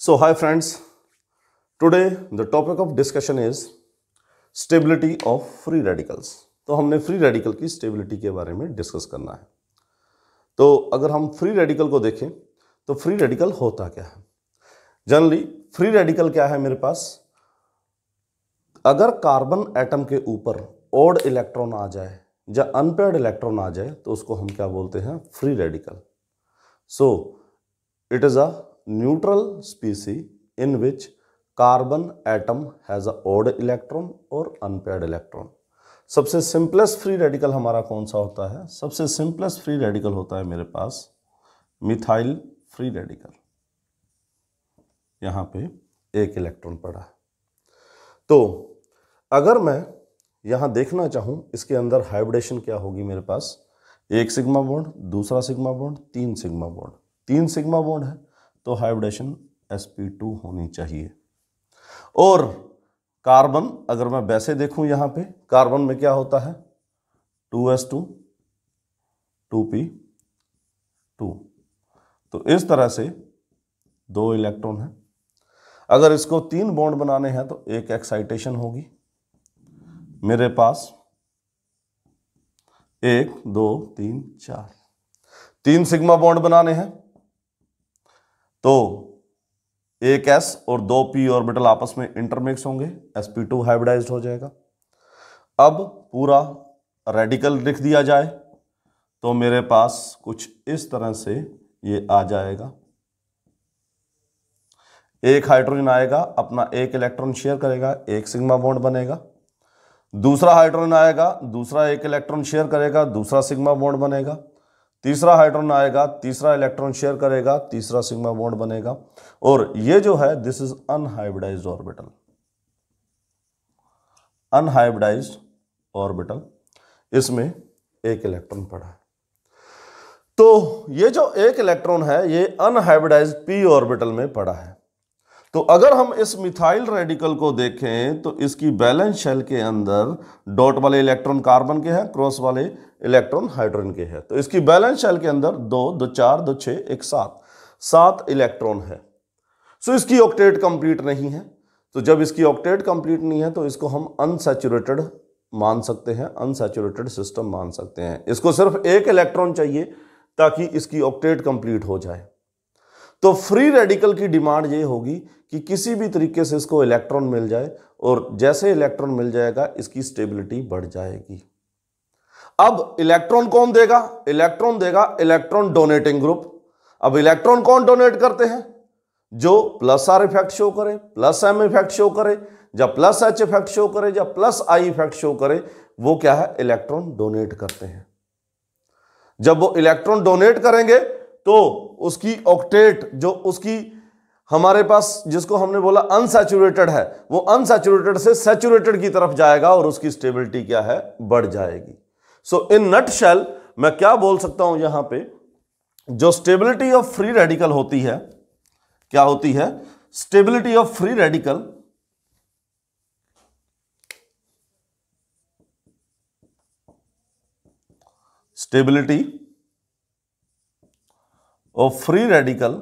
So hi friends, today the topic of discussion is stability of free radicals। तो हमने free radical की stability के बारे में डिस्कस करना है। तो अगर हम फ्री रेडिकल को देखें तो फ्री रेडिकल होता क्या है। जनरली फ्री रेडिकल क्या है मेरे पास, अगर कार्बन एटम के ऊपर ऑड इलेक्ट्रॉन आ जाए या अनपेयर्ड इलेक्ट्रॉन आ जाए तो उसको हम क्या बोलते हैं, free radical. So it is a neutral species in which carbon atom has a odd electron or unpaired electron। सबसे सिंपलेस्ट फ्री रेडिकल हमारा कौन सा होता है, सबसे सिंपलेस्ट फ्री रेडिकल होता है मेरे पास मिथाइल फ्री रेडिकल। यहां पे एक इलेक्ट्रॉन पड़ा है। तो अगर मैं यहां देखना चाहूं इसके अंदर हाइब्रिडेशन क्या होगी मेरे पास, एक सिग्मा बॉन्ड, दूसरा सिग्मा बॉन्ड, तीन सिग्मा बॉन्ड, तीन सिग्मा बॉन्ड है तो हाइब्रिडेशन sp2 होनी चाहिए। और कार्बन अगर मैं वैसे देखूं यहां पे कार्बन में क्या होता है 2s2 2p2। तो इस तरह से दो इलेक्ट्रॉन है। अगर इसको तीन बॉन्ड बनाने हैं तो एक एक्साइटेशन होगी मेरे पास, 1 2 3 4, तीन सिग्मा बॉन्ड बनाने हैं तो एक s और दो p ऑर्बिटल आपस में इंटरमिक्स होंगे, sp2 हाइब्रिडाइज्ड हो जाएगा। अब पूरा रेडिकल लिख दिया जाए तो मेरे पास कुछ इस तरह से ये आ जाएगा। एक हाइड्रोजन आएगा, अपना एक इलेक्ट्रॉन शेयर करेगा, एक सिग्मा बॉन्ड बनेगा। दूसरा हाइड्रोजन आएगा, दूसरा एक इलेक्ट्रॉन शेयर करेगा, दूसरा सिग्मा बॉन्ड बनेगा। तीसरा हाइड्रोजन आएगा, तीसरा इलेक्ट्रॉन शेयर करेगा, तीसरा सिग्मा बॉन्ड बनेगा। और ये जो है this is unhybridised orbital, unhybridised orbital, इसमें एक इलेक्ट्रॉन पड़ा है। तो ये जो एक इलेक्ट्रॉन है ये अनहाइब्रिडाइज्ड p ऑर्बिटल में पड़ा है। तो अगर हम इस मिथाइल रेडिकल को देखें तो इसकी बैलेंस शेल के अंदर डॉट वाले इलेक्ट्रॉन कार्बन के हैं, क्रॉस वाले इलेक्ट्रॉन हाइड्रोजन के हैं। तो इसकी बैलेंस शेल के अंदर 2 2 4 2 6 1 7 इलेक्ट्रॉन है। सो इसकी ऑक्टेट कंप्लीट नहीं है। तो जब इसकी ऑक्टेट कंप्लीट नहीं है तो इसको हम अनसैचुरेटेड मान सकते हैं, अनसैचुरेटेड सिस्टम मान सकते हैं। इसको सिर्फ एक इलेक्ट्रॉन चाहिए ताकि इसकी ऑक्टेट कंप्लीट हो जाए। तो फ्री रेडिकल की डिमांड ये होगी कि किसी भी तरीके से इसको इलेक्ट्रॉन मिल जाए और जैसे इलेक्ट्रॉन मिल जाएगा इसकी स्टेबिलिटी बढ़ जाएगी। अब इलेक्ट्रॉन कौन देगा, इलेक्ट्रॉन देगा इलेक्ट्रॉन डोनेटिंग ग्रुप। अब इलेक्ट्रॉन कौन डोनेट करते हैं, जो प्लस आर इफेक्ट शो करे, प्लस एम इफेक्ट शो करे, या प्लस एच इफेक्ट शो करे, या प्लस आई इफेक्ट शो करे, वो क्या है, इलेक्ट्रॉन डोनेट करते हैं। जब वो इलेक्ट्रॉन डोनेट करेंगे तो उसकी ऑक्टेट जो उसकी हमारे पास जिसको हमने बोला अनसैचुरेटेड है, वो अनसैचुरेटेड से सैचुरेटेड की तरफ जाएगा और उसकी स्टेबिलिटी क्या है, बढ़ जाएगी। सो इन नटशेल मैं क्या बोल सकता हूं, यहां पे जो स्टेबिलिटी ऑफ फ्री रेडिकल होती है, क्या होती है, stability of free radical stability of free radical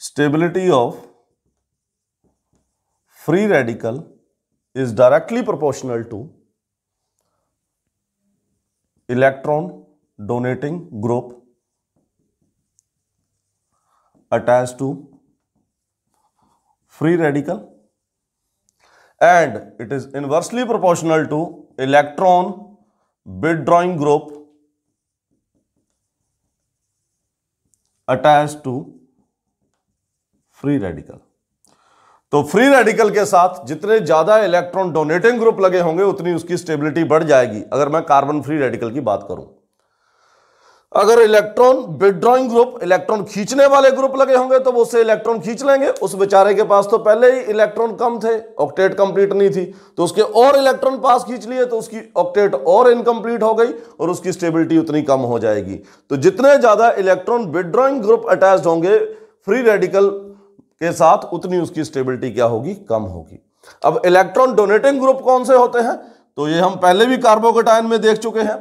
stability of free radical is directly proportional to electron donating group attached to free radical, and it is inversely proportional to electron withdrawing group attached to free radical. तो free radical के साथ जितने ज्यादा electron donating group लगे होंगे उतनी उसकी stability बढ़ जाएगी। अगर मैं कार्बन फ्री रेडिकल की बात करूं, अगर इलेक्ट्रॉन विथड्रॉइंग ग्रुप, इलेक्ट्रॉन खींचने वाले ग्रुप लगे होंगे तो वो उससे इलेक्ट्रॉन खींच लेंगे। उस बेचारे के पास तो पहले ही इलेक्ट्रॉन कम थे, ऑक्टेट कंप्लीट नहीं थी, तो उसके और इलेक्ट्रॉन पास खींच लिए तो उसकी ऑक्टेट और इनकम्प्लीट हो गई और उसकी स्टेबिलिटी उतनी कम हो जाएगी। तो जितने ज्यादा इलेक्ट्रॉन विथड्रॉइंग ग्रुप अटैच्ड होंगे फ्री रेडिकल के साथ उतनी उसकी स्टेबिलिटी क्या होगी, कम होगी। अब इलेक्ट्रॉन डोनेटिंग ग्रुप कौन से होते हैं, तो ये हम पहले भी कार्बोकेटायन में देख चुके हैं।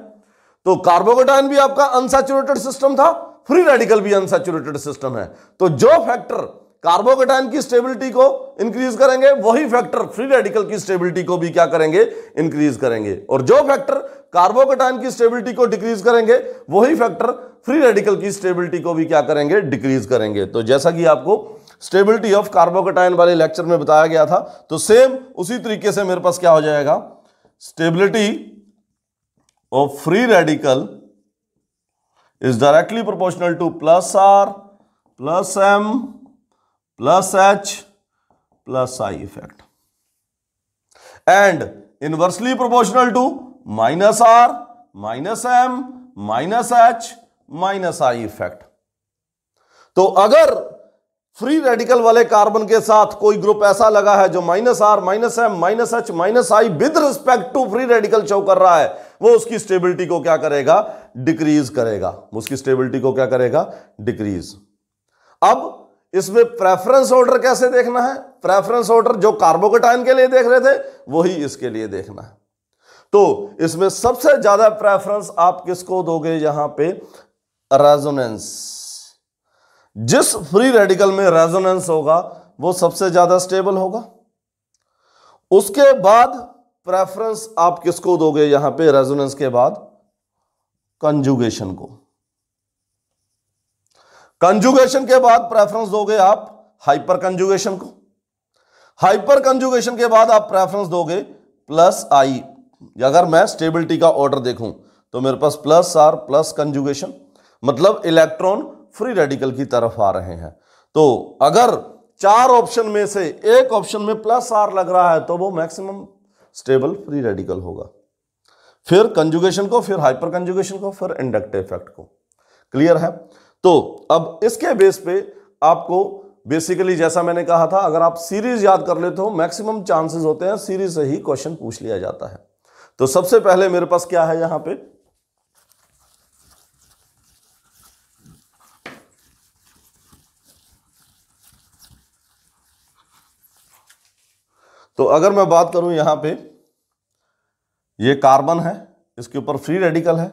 तो कार्बोकेटायन भी आपका अनसैचुरेटेड सिस्टम था, फ्री रेडिकल भी अनसैचुरेटेड सिस्टम है। तो जो फैक्टर कार्बोकेटायन की स्टेबिलिटी को इंक्रीज करेंगे वही फैक्टर फ्री रेडिकल की स्टेबिलिटी को भी क्या करेंगे, इंक्रीज करेंगे। और जो फैक्टर कार्बोकेटायन की स्टेबिलिटी को डिक्रीज करेंगे वही फैक्टर फ्री रेडिकल की स्टेबिलिटी को भी क्या करेंगे, डिक्रीज करेंगे। तो जैसा कि आपको स्टेबिलिटी ऑफ कार्बोकेटायन वाले लेक्चर में बताया गया था, तो सेम उसी तरीके से मेरे पास क्या हो जाएगा, stability of free radical is directly proportional to plus R plus M plus H plus I effect and inversely proportional to minus R minus M minus H minus I effect। तो अगर free radical वाले carbon के साथ कोई group ऐसा लगा है जो minus R minus M minus H minus I with respect to free radical show कर रहा है, वो उसकी स्टेबिलिटी को क्या करेगा, डिक्रीज करेगा। उसकी स्टेबिलिटी को क्या करेगा, डिक्रीज। अब इसमें प्रेफरेंस ऑर्डर कैसे देखना है, प्रेफरेंस ऑर्डर जो कार्बोकेटायन के लिए देख रहे थे वही इसके लिए देखना है। तो इसमें सबसे ज्यादा प्रेफरेंस आप किसको दोगे, यहां पे रेजोनेंस। जिस फ्री रेडिकल में रेजोनेंस होगा वो सबसे ज्यादा स्टेबल होगा। उसके बाद प्रेफरेंस आप किसको दोगे, यहां पे रेजोनेंस के बाद कंजुगेशन को। कंजुगेशन के बाद प्रेफरेंस दोगे आप हाइपर कंजुगेशन को। हाइपर कंजुगेशन के बाद आप प्रेफरेंस दोगे प्लस आई। अगर मैं स्टेबिलिटी का ऑर्डर देखूं तो मेरे पास प्लस आर प्लस कंजुगेशन, मतलब इलेक्ट्रॉन फ्री रेडिकल की तरफ आ रहे हैं। तो अगर 4 ऑप्शन में से एक ऑप्शन में प्लस आर लग रहा है तो वो मैक्सिमम स्टेबल फ्री रेडिकल होगा। फिर कंजुगेशन को, फिर हाइपर कंजुगेशन को, फिर इंडक्टिव इफेक्ट को। क्लियर है। तो अब इसके बेस पे आपको बेसिकली जैसा मैंने कहा था, अगर आप सीरीज याद कर लेते हो मैक्सिमम चांसेस होते हैं सीरीज से ही क्वेश्चन पूछ लिया जाता है। तो सबसे पहले मेरे पास क्या है यहां पे, तो अगर मैं बात करूं यहां पे, ये कार्बन है, इसके ऊपर फ्री रेडिकल है,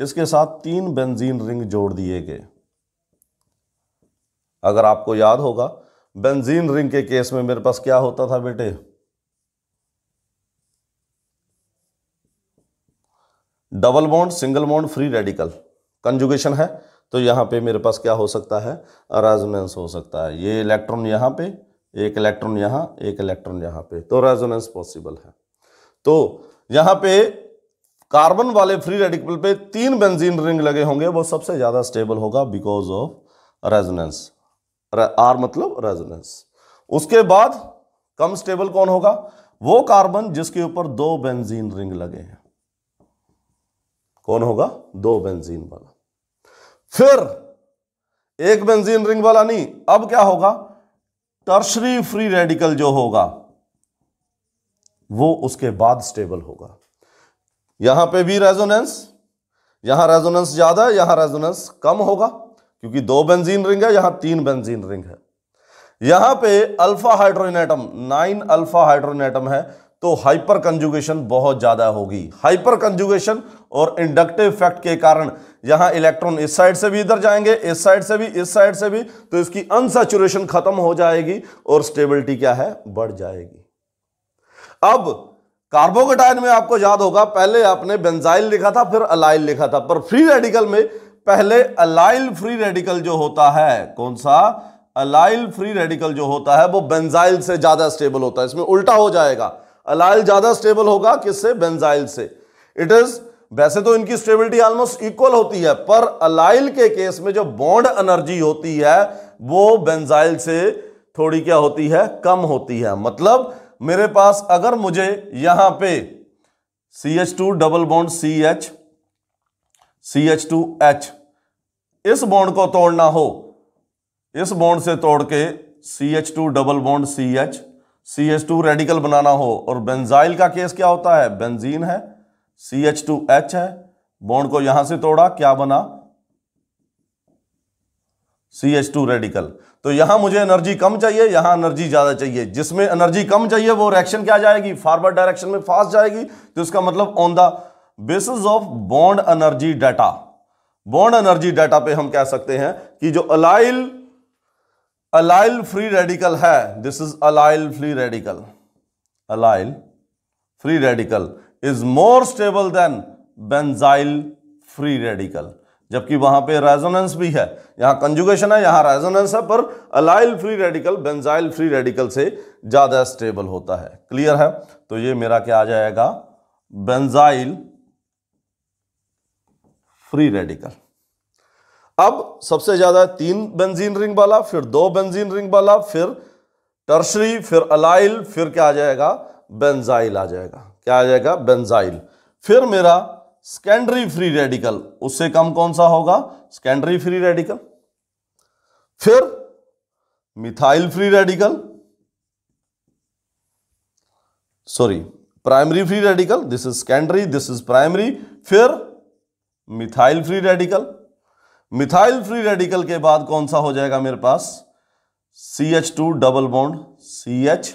इसके साथ 3 बेंजीन रिंग जोड़ दिए गए। अगर आपको याद होगा बेंजीन रिंग के केस में मेरे पास क्या होता था बेटे, double bond single bond free radical. Conjugation है तो यहां पे मेरे पास क्या हो सकता है, रेजोनेंस हो सकता है। ये इलेक्ट्रॉन यहां पे, एक इलेक्ट्रॉन यहां, एक इलेक्ट्रॉन यहां पे, तो रेजोनेंस पॉसिबल है। तो यहां पे कार्बन वाले फ्री रेडिकल पे 3 बेंजीन रिंग लगे होंगे, वो सबसे ज्यादा स्टेबल होगा बिकॉज ऑफ रेजोनेंस। आर मतलब रेजोनेंस। उसके बाद कम स्टेबल कौन होगा, वो कार्बन जिसके ऊपर 2 बेंजीन रिंग लगे हैं। कौन होगा, 2 बेंजीन वाला। फिर एक बेंजीन रिंग वाला नहीं, अब क्या होगा, टर्शरी फ्री रेडिकल जो होगा वो उसके बाद स्टेबल होगा। यहां पे भी रेजोनेंस, यहां रेजोनेंस ज्यादा है, यहां रेजोनेंस कम होगा क्योंकि 2 बेंजीन रिंग है, यहां 3 बेंजीन रिंग है। यहां पे alpha hydrogen atom 9 alpha hydrogen atom है, तो हाइपर कंजुगेशन बहुत ज्यादा होगी। हाइपर कंजुगेशन और इंडक्टिव इफेक्ट के कारण यहां इलेक्ट्रॉन इस साइड से भी इधर जाएंगे, इस साइड से भी, इस साइड से भी, तो इसकी अनसैचुरेशन खत्म हो जाएगी और स्टेबिलिटी क्या है, बढ़ जाएगी। अब कार्बोकेटायन में आपको याद होगा पहले आपने बेंजाइल लिखा था फिर अलाइल लिखा था, पर फ्री रेडिकल में पहले अलाइल फ्री रेडिकल जो होता है, कौन सा, अलाइल फ्री रेडिकल जो होता है वो बेंजाइल से ज्यादा स्टेबल होता है। इसमें उल्टा हो जाएगा, अलाइल ज्यादा स्टेबल होगा किससे, बेंजाइल से। इट इज, वैसे तो इनकी स्टेबिलिटी ऑलमोस्ट इक्वल होती है, पर अलाइल के केस में जो बॉन्ड एनर्जी होती है वो बेंजाइल से थोड़ी क्या होती है, कम होती है। मतलब मेरे पास अगर मुझे यहां पे CH2 double bond CH, CH2H, इस बॉन्ड को तोड़ना हो, इस बॉन्ड से तोड़ के CH2 double bond CH, CH2 radical बनाना हो, और बेंजाइल का केस क्या होता है, बेंजीन है, CH2H है, बॉन्ड को यहां से तोड़ा, क्या बना, CH2 रेडिकल। तो यहां मुझे एनर्जी कम चाहिए, यहां एनर्जी ज्यादा चाहिए। जिसमें एनर्जी कम चाहिए वो रिएक्शन क्या जाएगी, फॉरवर्ड डायरेक्शन में फास्ट जाएगी। तो इसका मतलब on the basis of bond energy data, bond energy data पे हम कह सकते हैं कि जो अलाइल फ्री रेडिकल है, this is allyl free radical, allyl free radical is more stable then benzyl free radical. जबकि वहां पे रेजोनेंस भी है, यहां कंजुगेशन है, यहां रेजोनेंस है, पर allyl free radical benzyl free radical से ज्यादा स्टेबल होता है। क्लियर है? तो ये मेरा क्या आ जाएगा, बेंजाइल फ्री रेडिकल। अब सबसे ज्यादा 3 बेंजीन रिंग वाला, फिर 2 बेंजीन रिंग वाला, फिर टर्शरी, फिर अलाइल, फिर क्या आ जाएगा, बेंजाइल आ जाएगा। क्या आ जाएगा, बेंजाइल। फिर मेरा सेकेंडरी फ्री रेडिकल, उससे कम कौन सा होगा, सेकेंडरी फ्री रेडिकल। फिर methyl free radical, sorry primary free radical, this is secondary, this is primary. फिर methyl free radical, methyl free radical के बाद कौन सा हो जाएगा मेरे पास, CH2 double bond CH,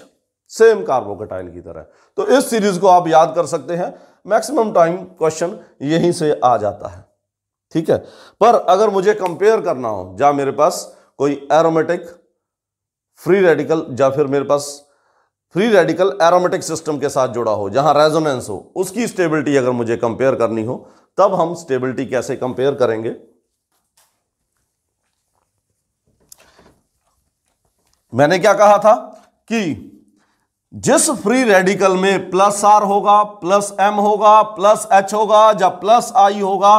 same carbocation की तरह। तो इस सीरीज को आप याद कर सकते हैं, मैक्सिमम टाइम क्वेश्चन यहीं से आ जाता है। ठीक है, पर अगर मुझे कंपेयर करना हो, जहां मेरे पास कोई एरोमेटिक फ्री रेडिकल या फिर मेरे पास फ्री रेडिकल एरोमेटिक सिस्टम के साथ जुड़ा हो, जहां रेजोनेंस हो, उसकी स्टेबिलिटी अगर मुझे कंपेयर करनी हो, तब हम स्टेबिलिटी कैसे कंपेयर करेंगे। मैंने क्या कहा था कि जिस फ्री रेडिकल में प्लस R होगा, प्लस M होगा, प्लस H होगा या प्लस I होगा,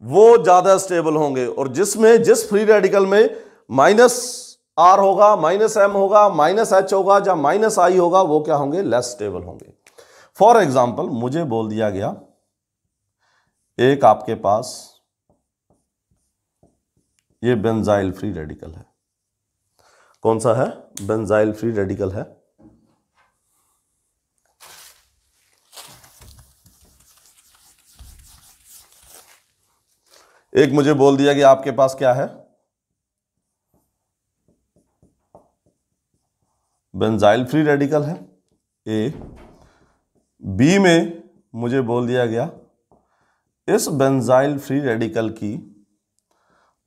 वो ज्यादा स्टेबल होंगे। और जिस फ्री रेडिकल में माइनस R होगा, माइनस M होगा, माइनस H होगा या माइनस I होगा, वो क्या होंगे, लेस स्टेबल होंगे। फॉर एग्जाम्पल मुझे बोल दिया गया, एक आपके पास ये बेंजाइल फ्री रेडिकल है। कौन सा है, बेंजाइल फ्री रेडिकल है। एक मुझे बोल दिया कि आपके पास क्या है, बेंजाइल फ्री रेडिकल है ए। बी में मुझे बोल दिया गया इस बेंजाइल फ्री रेडिकल की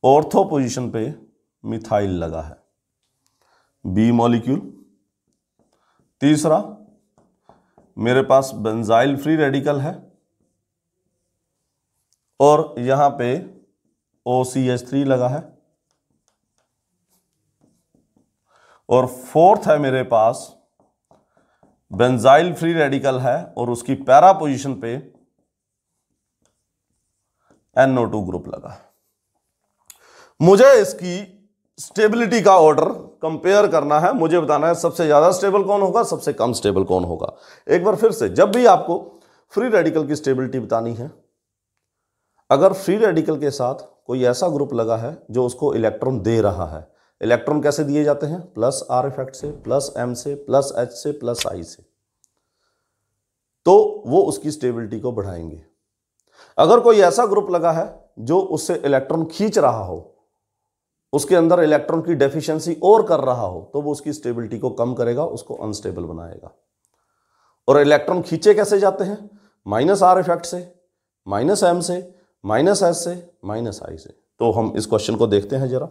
ऑर्थो पोजीशन पे मिथाइल लगा है, बी मॉलिक्यूल। तीसरा मेरे पास बेंजाइल फ्री रेडिकल है और यहां पे OCH3 लगा है। और फोर्थ है मेरे पास बेंजाइल फ्री रेडिकल है और उसकी पैरा पोजीशन पे NO2 ग्रुप लगा है। मुझे इसकी स्टेबिलिटी का ऑर्डर कंपेयर करना है, मुझे बताना है सबसे ज्यादा स्टेबल कौन होगा, सबसे कम स्टेबल कौन होगा। एक बार फिर से, जब भी आपको फ्री रेडिकल की स्टेबिलिटी बतानी है, अगर फ्री रेडिकल के साथ कोई ऐसा ग्रुप लगा है जो उसको इलेक्ट्रॉन दे रहा है, इलेक्ट्रॉन कैसे दिए जाते हैं, प्लस R इफेक्ट से, प्लस M से, प्लस H से, प्लस I से, तो वो उसकी स्टेबिलिटी को बढ़ाएंगे। अगर कोई ऐसा ग्रुप लगा है जो उससे इलेक्ट्रॉन खींच रहा हो, उसके अंदर इलेक्ट्रॉन की डेफिशिएंसी और कर रहा हो, तो वो उसकी स्टेबिलिटी को कम करेगा, उसको अनस्टेबल बनाएगा। और इलेक्ट्रॉन खींचे कैसे जाते हैं, माइनस R इफेक्ट से, माइनस M से, माइनस H से, माइनस I से। तो हम इस क्वेश्चन को देखते हैं जरा।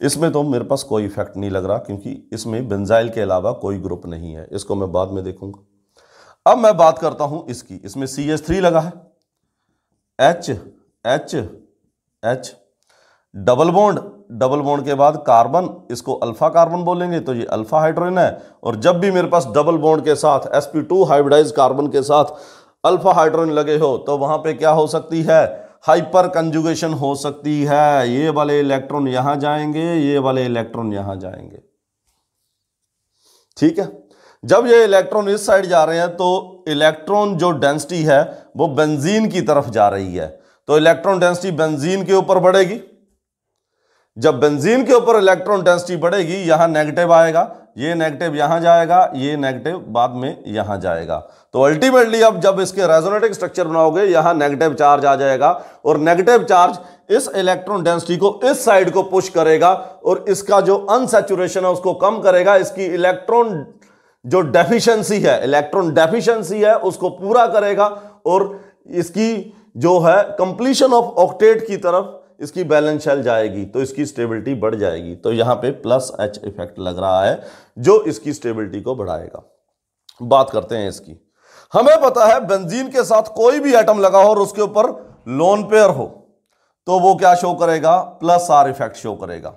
इसमें तो मेरे पास कोई इफेक्ट नहीं लग रहा क्योंकि इसमें बेंजाइल के अलावा कोई ग्रुप नहीं है, इसको मैं बाद में देखूंगा। अब मैं बात करता हूं इसकी, इसमें CH3 लगा है, H H H double bond के बाद कार्बन, इसको अल्फा कार्बन बोलेंगे, तो ये अल्फा हाइड्रोजन है। और जब भी मेरे पास डबल बॉन्ड के साथ sp2 हाइब्रिडाइज कार्बन के साथ अल्फा हाइड्रोजन लगे हो, तो वहां पे क्या हो सकती है, हाइपर कंजुगेशन हो सकती है। ये वाले इलेक्ट्रॉन यहां जाएंगे, ये वाले इलेक्ट्रॉन यहां जाएंगे। ठीक है, जब ये इलेक्ट्रॉन इस साइड जा रहे हैं तो इलेक्ट्रॉन जो डेंसिटी है वो बेंजीन की तरफ जा रही है, तो इलेक्ट्रॉन डेंसिटी बेंजीन के ऊपर बढ़ेगी। जब बेंजीन के ऊपर इलेक्ट्रॉन डेंसिटी बढ़ेगी, यहां नेगेटिव आएगा, ये नेगेटिव यहां जाएगा, ये नेगेटिव बाद में यहां जाएगा। तो अल्टीमेटली अब जब इसके रेजोनेटिंग स्ट्रक्चर बनाओगे यहां नेगेटिव चार्ज आ जाएगा और नेगेटिव चार्ज इस इलेक्ट्रॉन डेंसिटी को इस साइड को पुश करेगा और इसका जो अनसैचुरेशन है उसको कम करेगा, इसकी इलेक्ट्रॉन जो डेफिशिएंसी है, इलेक्ट्रॉन डेफिशिएंसी है उसको पूरा करेगा और इसकी जो है कंप्लीशन ऑफ ऑक्टेट की तरफ इसकी बैलेंस शेल जाएगी तो इसकी स्टेबिलिटी बढ़ जाएगी। तो यहां पे प्लस एच इफेक्ट लग रहा है जो इसकी स्टेबिलिटी को बढ़ाएगा। बात करते हैं इसकी। हमें पता है बेंजीन के साथ कोई भी एटम लगा हो और उसके ऊपर लोन पेयर हो तो वो क्या शो करेगा, प्लस आर इफेक्ट शो करेगा।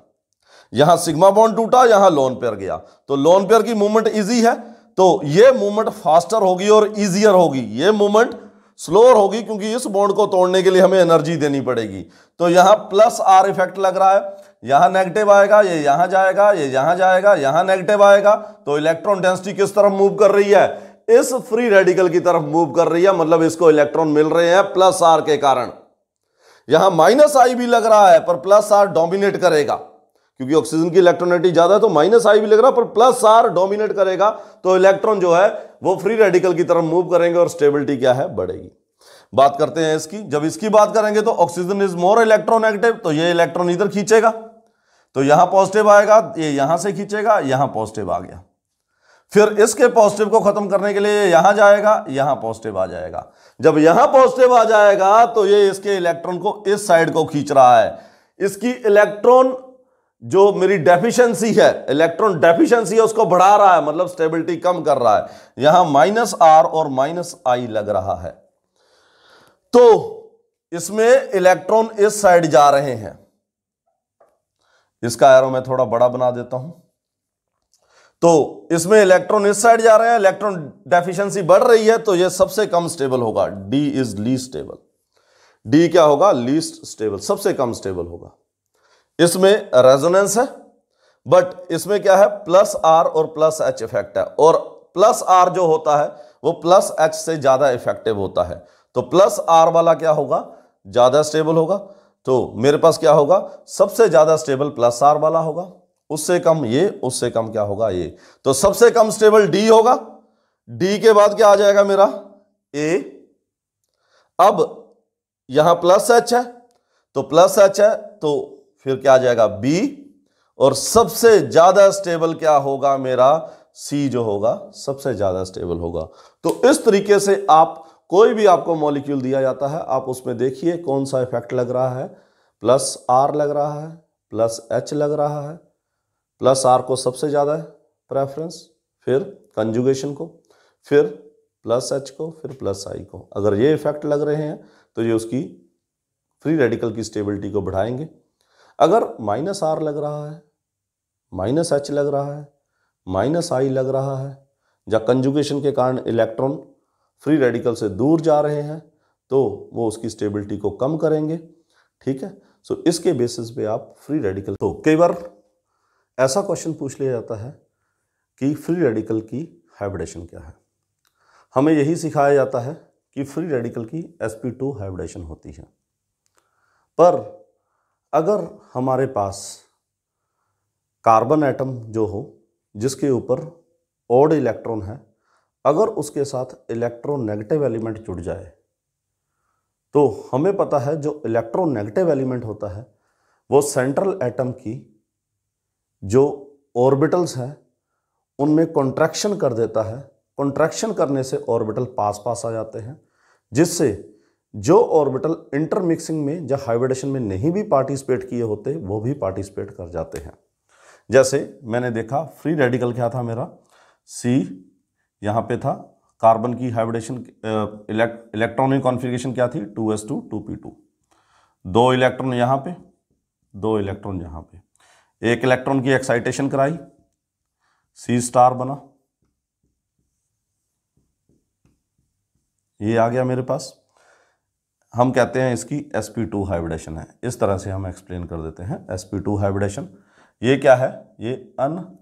यहां सिग्मा बॉन्ड टूटा, यहां लोन पेयर गया, तो लोन पेयर की मूवमेंट इजी है तो ये मूवमेंट फास्टर होगी और इजियर होगी, ये मूवमेंट स्लोअर होगी क्योंकि इस बॉन्ड को तोड़ने के लिए हमें एनर्जी देनी पड़ेगी। तो यहां प्लस आर इफेक्ट लग रहा है, यहां नेगेटिव आएगा, ये यहां जाएगा, ये यहां जाएगा, यहां नेगेटिव आएगा, तो इलेक्ट्रॉन डेंसिटी किस तरफ मूव कर रही है, इस फ्री रेडिकल की तरफ मूव कर रही है, मतलब इसको इलेक्ट्रॉन मिल रहे हैं प्लस आर के कारण। यहां माइनस आई भी लग रहा है पर प्लस आर डोमिनेट करेगा क्योंकि ऑक्सीजन की इलेक्ट्रोनेटिविटी ज्यादा है, तो माइनस आई भी लग रहा है पर प्लस आर डोमिनेट करेगा, तो इलेक्ट्रॉन जो है वो फ्री रेडिकल की तरफ मूव करेंगे और स्टेबिलिटी क्या है, बढ़ेगी। बात करते हैं इसकी। जब इसकी बात करेंगे तो ऑक्सीजन इज मोर इलेक्ट्रोनेगेटिव, तो ये इलेक्ट्रॉन इधर खींचेगा, तो यहां पॉजिटिव आएगा, ये यहां से खींचेगा, यहां पॉजिटिव आ गया। फिर इसके पॉजिटिव को खत्म करने के लिए यहां जाएगा, यहां पॉजिटिव आ जाएगा। जब यहां पॉजिटिव आ जाएगा तो ये इसके इलेक्ट्रॉन को इस साइड को खींच रहा है। इसकी इलेक्ट्रॉन जो मेरी डेफिशिएंसी है, इलेक्ट्रॉन डेफिशिएंसी है उसको बढ़ा रहा है, मतलब स्टेबिलिटी कम कर रहा है। यहां माइनस आर और माइनस आई लग रहा है तो इसमें इलेक्ट्रॉन इस साइड जा रहे हैं। इसका एरो मैं थोड़ा बड़ा बना देता हूं। तो इसमें इलेक्ट्रॉन इस साइड जा रहे हैं, इलेक्ट्रॉन डेफिशिएंसी बढ़ रही है तो यह सबसे कम स्टेबल होगा, D is least stable. D क्या होगा, लीस्ट स्टेबल, सबसे कम स्टेबल होगा। इसमें रेजोनेंस है बट इसमें क्या है, प्लस आर और प्लस एच इफेक्ट है, और प्लस आर जो होता है वो प्लस एच से ज्यादा इफेक्टिव होता है। तो प्लस आर वाला क्या होगा, ज्यादा स्टेबल होगा। तो मेरे पास क्या होगा, सबसे ज्यादा स्टेबल प्लस आर वाला होगा, उससे कम ये, उससे कम क्या होगा ये। तो सबसे कम स्टेबल डी होगा। डी के बाद क्या आ जाएगा मेरा, ए। अब यहां प्लस एच है तो प्लस एच है तो फिर क्या आ जाएगा, बी। और सबसे ज्यादा स्टेबल क्या होगा मेरा, सी जो होगा सबसे ज्यादा स्टेबल होगा। तो इस तरीके से आप कोई भी आपको मॉलिक्यूल दिया जाता है, आप उसमें देखिए कौन सा इफेक्ट लग रहा है, प्लस आर लग रहा है, प्लस एच लग रहा है, प्लस आर को सबसे ज्यादा है प्रेफरेंस, फिर कंजुगेशन को, फिर प्लस एच को, फिर प्लस आई को। अगर ये इफेक्ट लग रहे हैं तो ये उसकी फ्री रेडिकल की स्टेबिलिटी को बढ़ाएंगे। अगर माइनस आर लग रहा है, माइनस एच लग रहा है, माइनस आई लग रहा है, या कंजुगेशन के कारण इलेक्ट्रॉन फ्री रेडिकल से दूर जा रहे हैं तो वो उसकी स्टेबिलिटी को कम करेंगे। ठीक है, सो इसके बेसिस पे आप फ्री रेडिकल, तो कई बार ऐसा क्वेश्चन पूछ लिया जाता है कि फ्री रेडिकल की हाइब्रिडेशन क्या है। हमें यही सिखाया जाता है कि फ्री रेडिकल की sp2 हाइब्रिडेशन होती है, पर अगर हमारे पास कार्बन एटम जो हो जिसके ऊपर ऑड इलेक्ट्रॉन है, अगर उसके साथ इलेक्ट्रोनेगेटिव एलिमेंट जुड़ जाए तो हमें पता है जो इलेक्ट्रोनेगेटिव एलिमेंट होता है वो सेंट्रल एटम की जो ऑर्बिटल्स हैं उनमें कॉन्ट्रैक्शन कर देता है। कॉन्ट्रैक्शन करने से ऑर्बिटल पास पास आ जाते हैं, जिससे जो ऑर्बिटल इंटरमिक्सिंग में या हाइब्रिडेशन में नहीं भी पार्टिसिपेट किए होते वो भी पार्टिसिपेट कर जाते हैं। जैसे मैंने देखा फ्री रेडिकल क्या था मेरा, सी यहाँ पे था, कार्बन की हाइब्रिडेशन इलेक्ट्रॉनिक कॉन्फ़िगरेशन क्या थी, 2s2 2p2, 2 इलेक्ट्रॉन यहाँ पे, 2 इलेक्ट्रॉन यहाँ पे, एक इलेक्ट्रॉन की एक्साइटेशन कराई, सी स्टार बना, ये आ गया मेरे पास। हम कहते हैं इसकी sp2 हाइब्रिडेशन है। इस तरह से हम एक्सप्लेन कर देते हैं sp2 हाइब्रिडेशन। ये क्या है, ये अनहाइब्रिडाइज्ड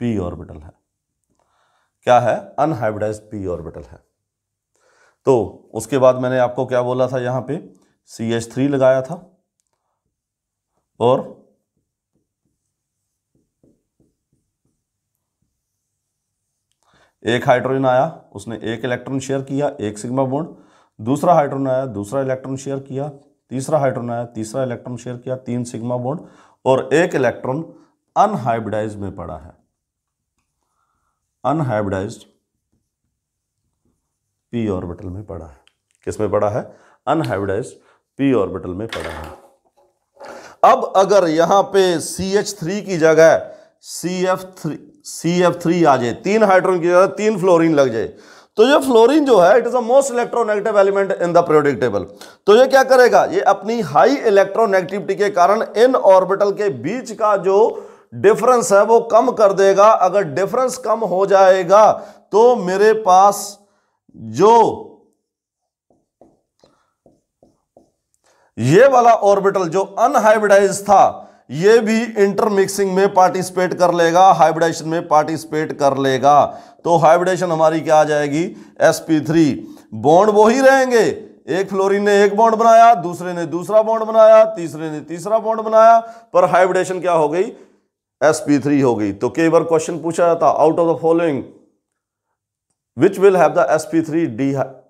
p ऑर्बिटल है। क्या है, अनहाइब्रिडाइज्ड p ऑर्बिटल है। तो उसके बाद मैंने आपको क्या बोला था, यहां पे CH3 लगाया था और एक हाइड्रोजन आया, उसने एक इलेक्ट्रॉन शेयर किया, एक सिग्मा बॉन्ड। दूसरा हाइड्रोजन आया, दूसरा इलेक्ट्रॉन शेयर किया। तीसरा हाइड्रोजन आया, तीसरा इलेक्ट्रॉन शेयर किया, 3 सिग्मा बॉन्ड, और एक इलेक्ट्रॉन अनहाइब्रिडाइज्ड में पड़ा है, अनहाइब्रिडाइज्ड p ऑर्बिटल में पड़ा है। किस में पड़ा है? अनहाइब्रिडाइज्ड p ऑर्बिटल में पड़ा है। अब अगर यहां पे CH3 की जगह CF3 आ जाए, 3 हाइड्रोजन की जगह 3 फ्लोरीन लग जाए, तो ये फ्लोरीन जो है it is the most electronegative element in the periodic table. तो ये क्या करेगा? ये अपनी हाई इलेक्ट्रोनेगेटिविटी के कारण इन ऑर्बिटल के बीच का जो डिफरेंस है वो कम कर देगा। अगर डिफरेंस कम हो जाएगा तो मेरे पास जो ये वाला ऑर्बिटल जो अनहाइब्रिडाइज था ये भी इंटरमिक्सिंग में पार्टिसिपेट कर लेगा, हाइब्रिडाइजेशन में पार्टिसिपेट कर लेगा। तो हाइब्रिडेशन हमारी क्या आ जाएगी? sp3। बॉन्ड वो ही रहेंगे, एक फ्लोरीन ने एक बॉन्ड बनाया, दूसरे ने दूसरा बॉन्ड बनाया, तीसरे ने तीसरा बॉन्ड बनाया, पर हाइब्रिडेशन क्या हो गई? sp3 हो गई। तो कई बार क्वेश्चन पूछा जाता, out of the following which will have the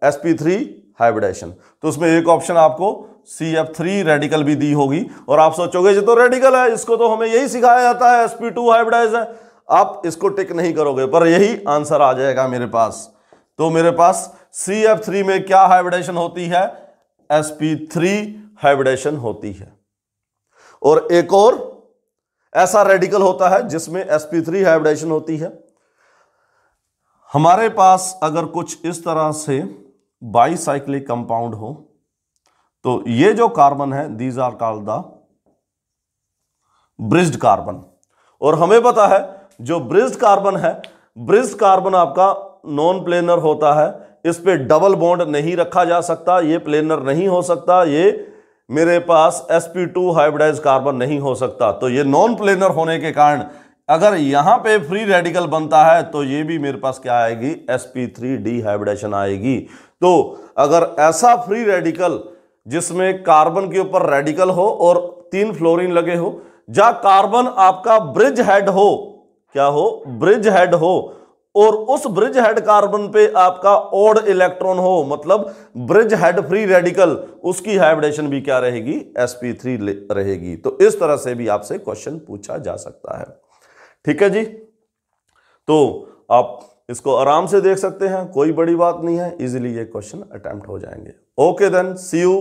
sp3 hybridisation. तो उसमें एक ऑप्शन आपको CF3 रेडिकल भी दी होगी, और आप सोचोगे ये तो रेडिकल है, इसको तो हमें यही सिखाया जाता है, sp2 हाइब्रिडाइज है। आप इसको टिक नहीं करोगे, पर यही आंसर आ जाएगा मेरे पास। तो मेरे पास CF3 में क्या हाइब्रिडेशन होती है? sp3 हाइब्रिडेशन होती है। और एक और ऐसा रेडिकल होता है जिसमें sp3 हाइब्रिडेशन होती है। हमारे पास अगर कुछ इस तरह से बाईसाइक्लिक कंपाउंड हो, तो ये जो कार्बन है these are called the bridged carbon. और हमें पता है जो ब्रिज्ड कार्बन है, ब्रिज्ड कार्बन आपका नॉन प्लेनर होता है, इस पे डबल बॉन्ड नहीं रखा जा सकता, ये प्लेनर नहीं हो सकता, ये मेरे पास sp2 हाइब्रिडाइज कार्बन नहीं हो सकता। तो ये नॉन प्लेनर होने के कारण अगर यहां पे फ्री रेडिकल बनता है तो ये भी मेरे पास क्या आएगी? sp3 डिहाइब्रिडेशन आएगी। तो अगर ऐसा फ्री रेडिकल जिसमें कार्बन के ऊपर रेडिकल हो और 3 फ्लोरीन लगे हो, जहां कार्बन आपका ब्रिज हेड हो, क्या हो? ब्रिज हेड हो, और उस ब्रिज हेड कार्बन पे आपका ऑड इलेक्ट्रॉन हो, मतलब ब्रिज हेड फ्री रेडिकल, उसकी हाइब्रिडेशन भी क्या रहेगी? sp3 रहेगी। तो इस तरह से भी आपसे क्वेश्चन पूछा जा सकता है। ठीक है जी, तो आप इसको आराम से देख सकते हैं, कोई बड़ी बात नहीं है, इजीली ये क्वेश्चन अटेम्प्ट हो जाएंगे। Okay then, see you.